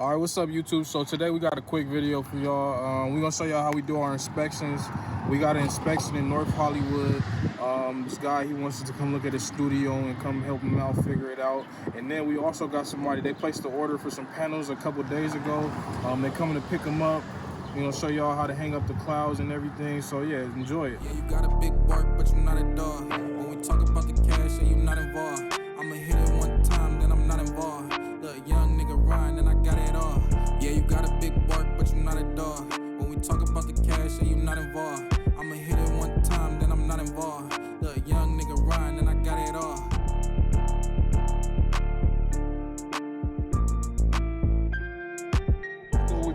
All right, what's up, YouTube? So today we got a quick video for y'all. We're gonna show y'all how we do our inspections. We got an inspection in North Hollywood. This guy, he wants us to come look at his studio and come help him out, figure it out. And then we also got somebody, they placed the order for some panels a couple days ago. They're coming to pick them up. We're gonna show y'all how to hang up the clouds and everything. So yeah, enjoy it. Yeah, you got a big bark, but you're not a dog. When we talk about the cash, and you're not involved. I'ma hit it one time, then I'm not involved. Look, young nigga rhyme, and I got it all. Yeah, you got a big bark, but you're not a dog. When we talk about the cash, and you're not involved. I'ma hit it one time, then I'm not involved. Look, young nigga rhyme, and I got it all.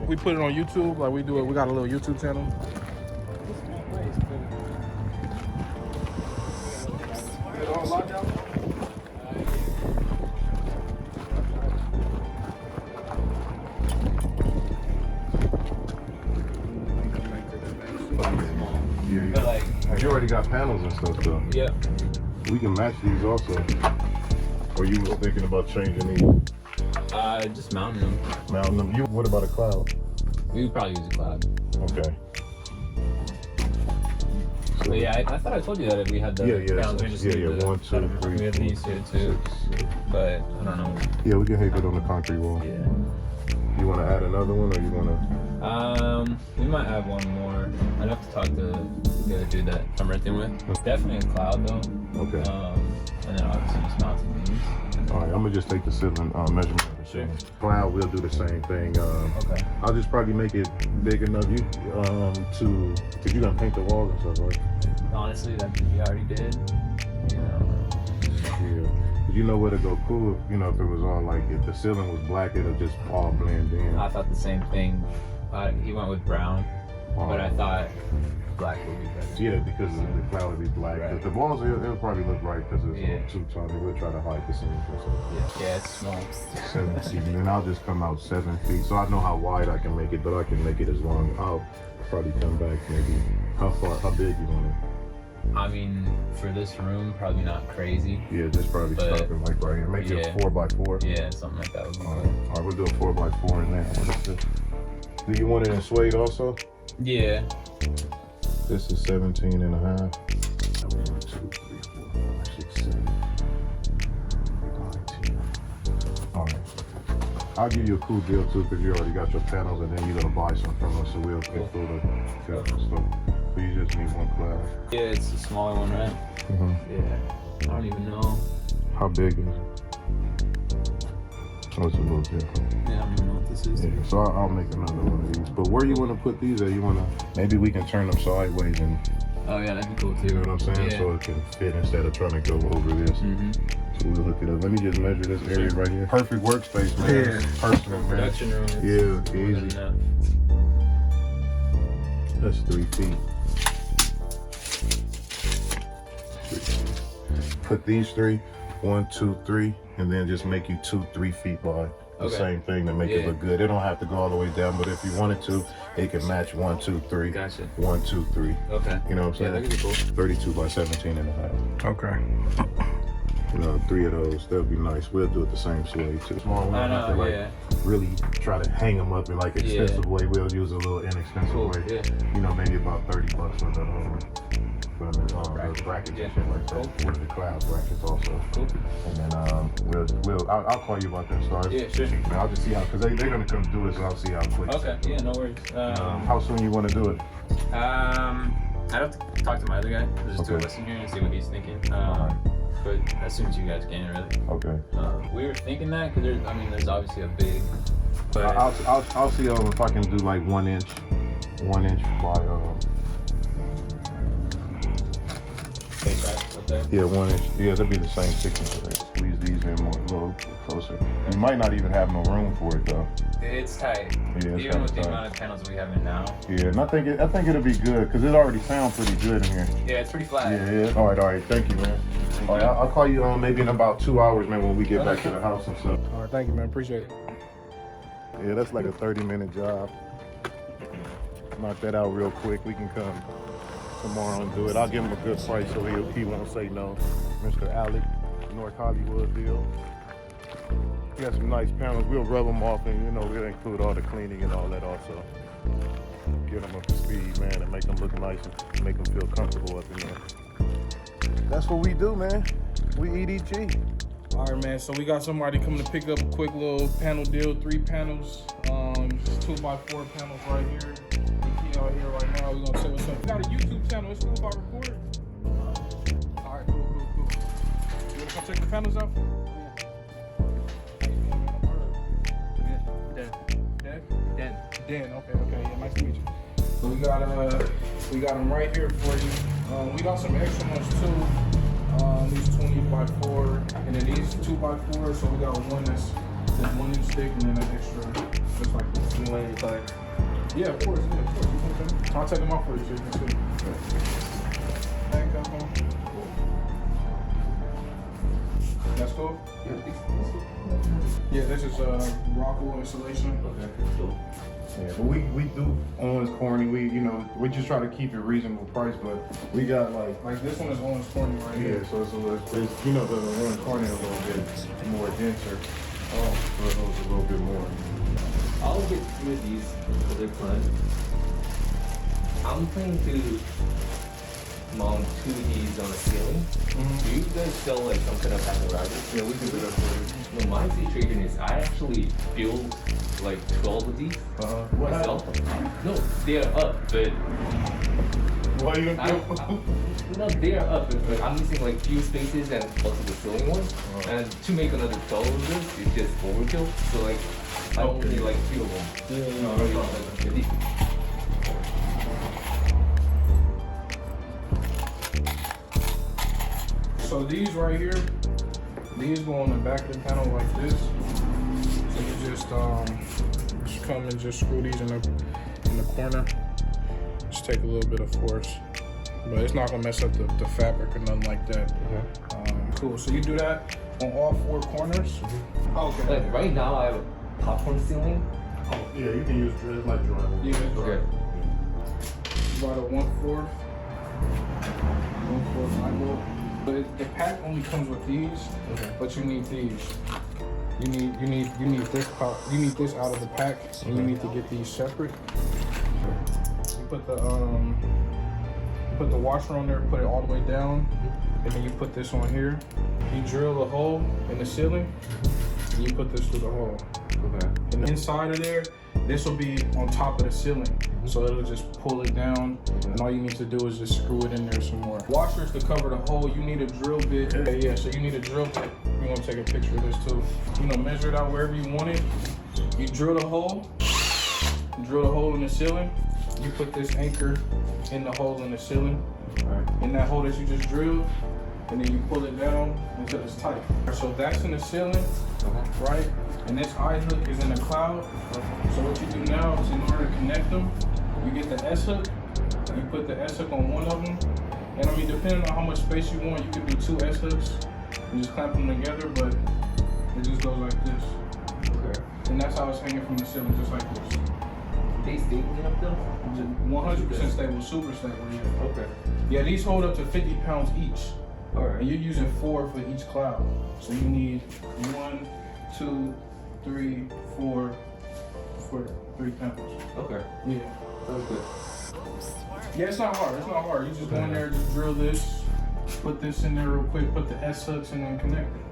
We put it on YouTube, like we do it. We got a little YouTube channel. Yeah, you already got panels and stuff though. Yeah. We can match these also. Or you were thinking about changing these? Just mounting them. Mounting them. What about a cloud? We would probably use a cloud. Okay. So, But yeah, I thought I told you that if we had the panels, we just need the, 1, 2, 3, we have these here too. 6. But I don't know. Yeah, we can hang it on the concrete wall. Yeah. You want to add another one, or you want to? We might have one more. I'd have to talk to the other dude that I'm renting with. Definitely a cloud though. Okay. And then obviously just mounting these. All right, I'm gonna just take the ceiling measurement of the ceiling. Cloud, we'll do the same thing. Okay. I'll just probably make it big enough cause you're gonna paint the walls and stuff, right? Honestly, that we already did. You know. Yeah. You know what'd go cool if, if it was all like, if the ceiling was black, it'll just all blend in. I thought the same thing. He went with brown, but I thought black would be better. Yeah, because the cloud would be black. Right. The walls, it'll probably look right because it's too tiny. We'll try to hide the ceiling. Yeah, it's small. 7 feet, and then I'll just come out 7 feet. So I know how wide I can make it, but I can make it as long. I'll probably come back maybe, how big you want it? I mean, for this room, probably not crazy. Yeah, just probably stopping like right here. Make it a 4x4. Yeah, something like that would be All right, we'll do a 4x4 in there. Do you want it in suede also? Yeah. This is 17 and a half. 1, 2, 3, 4, 5, 6, 7, 19. All right. I'll give you a cool deal too, because you already got your panels, and then you're gonna buy some from us, so we'll get through the stuff. So you just need one cloud. Yeah, it's a smaller one, right? Yeah. I don't even know. How big is it? Oh, it's a little different. Yeah, I don't even know what this is. Yeah, so I'll make another one of these. But where you want to put these at? You want to, maybe we can turn them sideways and, Oh yeah, that'd be cool too. you know what I'm saying? Yeah. So it can fit instead of trying to go over this. So we'll hook it up. Let me just measure this area right here. Perfect workspace, man. Yeah. Personal, man. Production room. Yeah, easy. That's 3 feet. Put these 3, 1, 2, 3, and then just make you 2, 3 feet wide. The same thing to make it look good. It don't have to go all the way down, but if you wanted to, it can match 1, 2, 3. Gotcha. 1, 2, 3. Okay. You know what I'm saying? Yeah, that could be cool. 32 by 17 and a half. Okay. 3 of those, that'll be nice. We'll do it the same way too. Small one, I know, like, really try to hang them up in like expensive way. We'll use a little inexpensive way. Yeah. Maybe about $30 for the brackets and shit like that. With the cloud brackets also. Cool. And then I'll call you about that stars. Yeah, sure. And I'll just see how, because they're gonna come do it, so I'll see how quick. Okay. Yeah, no worries. How soon you want to do it? I'd have to talk to my other guy. Just do a listen here and see what he's thinking. But as soon as you guys can, really. Okay. We were thinking that because there's obviously a big. But I'll see if I can do like 1 inch by yeah, 1 inch. Yeah, that'll be the same thickness. Squeeze these in more, a little closer. You might not even have no room for it though. It's tight. Yeah, it's even with the tight. amount of panels we have in now. Yeah, and I think it'll be good because it already sounds pretty good in here. Yeah, it's pretty flat. Yeah. All right. Thank you, man. All right, I'll call you maybe in about 2 hours, man, when we get back to the house and stuff. All right, thank you, man. Appreciate it. Yeah, that's like a 30-minute job. Knock that out real quick. We can come tomorrow and do it. I'll give him a good price so he won't say no. Mr. Alec, North Hollywood deal. We got some nice panels. We'll rub them off, and you know we'll include all the cleaning and all that also. Get them up to speed, man, and make them look nice and make them feel comfortable up in there. That's what we do, man. We EDG. All right, man. So we got somebody coming to pick up a quick little panel deal. 3 panels. 2x4 panels right here. He out here right now. We're gonna say what's up. We got a YouTube channel. It's cool if I record. All right, cool. You wanna come check the panels out? Dan. Okay. Yeah, nice to meet you. So we got them right here for you. We got some extra ones too. These 20x4, and then these 2x4. So we got one that's 1 inch thick, and then an extra just like this. Yeah, of course. I'll take them off for you so you can see. Handcuff on. That's cool. Yeah, this is Rockwell installation. Okay, cool. Yeah, but we do Owens Corning. We just try to keep it reasonable price, but we got Like this one is Owens Corning right here. so it's the Owens Corning is a little bit more denser. So it holds a little bit more. I'll get with these because they're fun. I'm planning to mount 2 of these on the ceiling. Do you guys sell like some kind of apparatus? Yeah, we can do that for you. No, my situation is I actually built like 12 of these myself. No, they're up, but Why you gonna no, they're up, but I'm missing like few spaces and also the ceiling one. And to make another 12 of this, it's just overkill. So like, I only need like 2 of them. No, no problem. So these right here, these go on the back of the panel like this. So you just come and just screw these in the corner. Just take a little bit of force, but it's not gonna mess up the fabric or nothing like that. Cool. So you do that on all 4 corners. Okay. Like right now, I have a popcorn ceiling. Yeah, you can use it's like drywall. Yeah. It's Okay. about a 1/4 angle. But the pack only comes with these, but you need these. You need this part. You need this out of the pack, and you need to get these separate. You put the washer on there, put it all the way down, and then you put this on here. You drill a hole in the ceiling, and you put this through the hole. Okay. And inside of there, this will be on top of the ceiling. So it'll just pull it down, and all you need to do is just screw it in there some more. Washers to cover the hole, you need a drill bit. Yeah, so you need a drill bit. We're gonna take a picture of this too. Measure it out wherever you want it. You drill the hole in the ceiling. You put this anchor in the hole in the ceiling, in that hole that you just drilled, and then you pull it down until it's tight. So that's in the ceiling, right? And this eye hook is in the cloud. So what you do now is, in order to connect them, you get the S hook, you put the S hook on one of them, and depending on how much space you want, you can do 2 S hooks and just clamp them together, but it just goes like this. Okay. And that's how it's hanging from the ceiling, just like this. They stable enough though? 100% stable, super stable, yeah. Okay. Yeah, these hold up to 50 pounds each. Alright. And you're using 4 for each cloud. So you need 1, 2, 3, 4 for 3 pounds. Okay. Yeah. Sounds good. Yeah, it's not hard. You just go in there, just drill this, put this in there real quick, put the S hooks, and then connect it.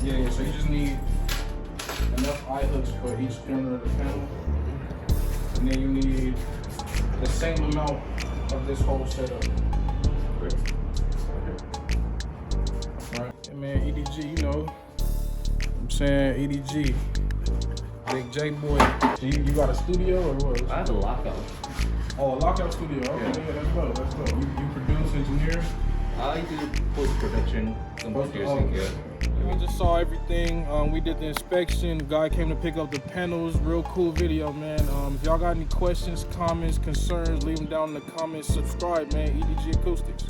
Yeah, so you just need enough eye hooks for each corner of the panel. And then you need the same amount of this whole setup. Great. Alright, hey man, EDG, I'm saying EDG. Big J boy. You got a studio or what? I have a lockout. Oh, a lockout studio. Okay, yeah, let's go. You produce, engineer? I do post-production, some producing here. We just saw everything. We did the inspection. The guy came to pick up the panels. Real cool video, man. If y'all got any questions, comments, concerns, leave them down in the comments. Subscribe, man. EDG Acoustics.